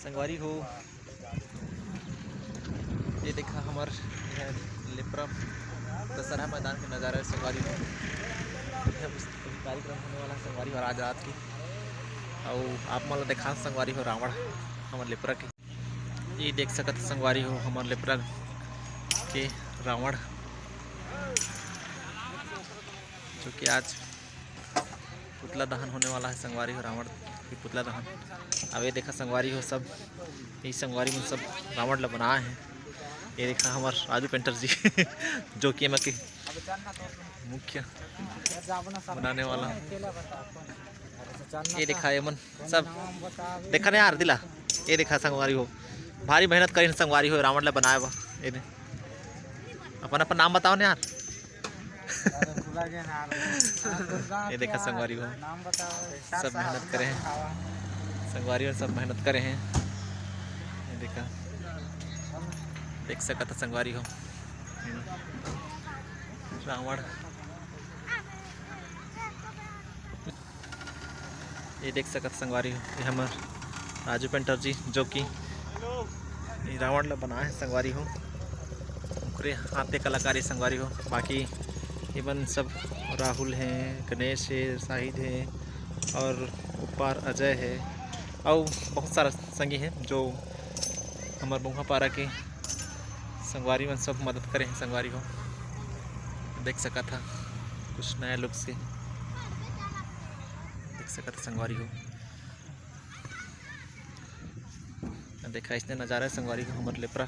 संगवारी हो ये देखा हमार लेपरा दशहरा मैदान के नज़ारा है। संगवारी हो कार्यक्रम होने वाला संगवारी हो आज रात की और आप मन देखा संगवारी हो रावण हमार लेपरा के ये देख सकत संगवारी हो हमार लेपरा के रावण जो कि आज पुतला दहन होने वाला है। संगवारी हो रावण की पुतला दहन अब ये देखा संगवारी हो सब ये संगवारी में सब रावण ला बनाए हैं। ये देखा हमार राजू पेंटर जी जो कि के मुख्य बनाने वाला ये देखा ये मन सब देखा नहीं यार दिला ये देखा संगवारी हो भारी मेहनत करी संगवारी हो रावण ला बनाए बा ये अपन अपन नाम बताओ ना यार ये देखा संगवारी हो सब मेहनत करे हैं संगवारी हो सब मेहनत करे हैं। ये देखा देख सकता था संगवारी हो रावण ये देख सकता संगवारी हो ये हमार राजू पेंटर जी जो कि रावण ला बनाए हैं संगवारी हो ओकरे हाथे कलाकारी संगवारी हो। बाकी इवन सब राहुल हैं गणेश है शाहिद है और ऊपर अजय है और बहुत सारा संगी हैं जो हमारे बुहा पारा के संगवारी में सब मदद करें हैं। संगवारी हो देख सका था कुछ नया लुक से देख सका था संगवारी हो देखा इसने नज़ारा है संगवारी को हमारे लेपरा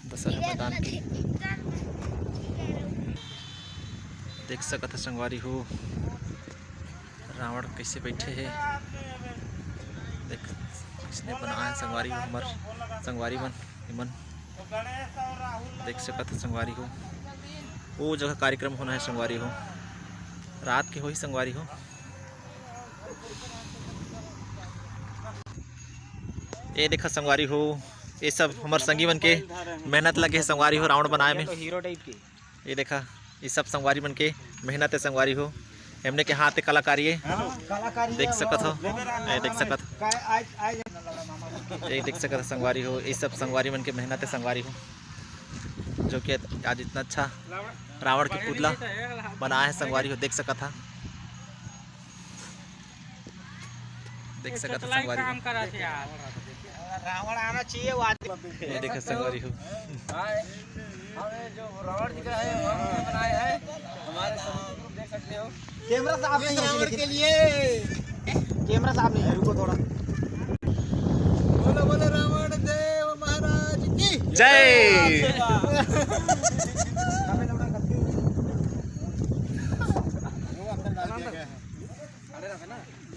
दशहरा मैदान की देख सका था संगवारी हो रावण कैसे बैठे हैं देख इसने बनाया है संगवारी हो हमार संगवारी मन देख सका था संगवारी हो वो जगह कार्यक्रम होना है संगवारी हो रात के हो ही संगवारी हो। ये देखा संगवारी हो ये सब हमारे संगी बन के मेहनत लगे है संगवारी हो रावण बनाए में हीरो टाइप के ये देखा ये सब संगवारी बन के मेहनत है संगवारी हो हमने के हाथ कलाकारी है देख सकत हो ये देख सकत ये देख सकत संगवारी हो ये सब संगवारी बन के मेहनत है संगवारी हो जो कि आज इतना अच्छा रावण की पुतला बनाया है संगवारी हो देख सकत था देख सकत संगवारी हो रावण आना चाहिए वो ये देखा संगवारी हो जो रावण जी का है हमने बनाया है हमारे सब देख सकते हो कैमरा साफ नहीं है रावण के लिए कैमरा साफ नहीं है रुको थोड़ा बोलो बोलो रावण देव महाराज की जय।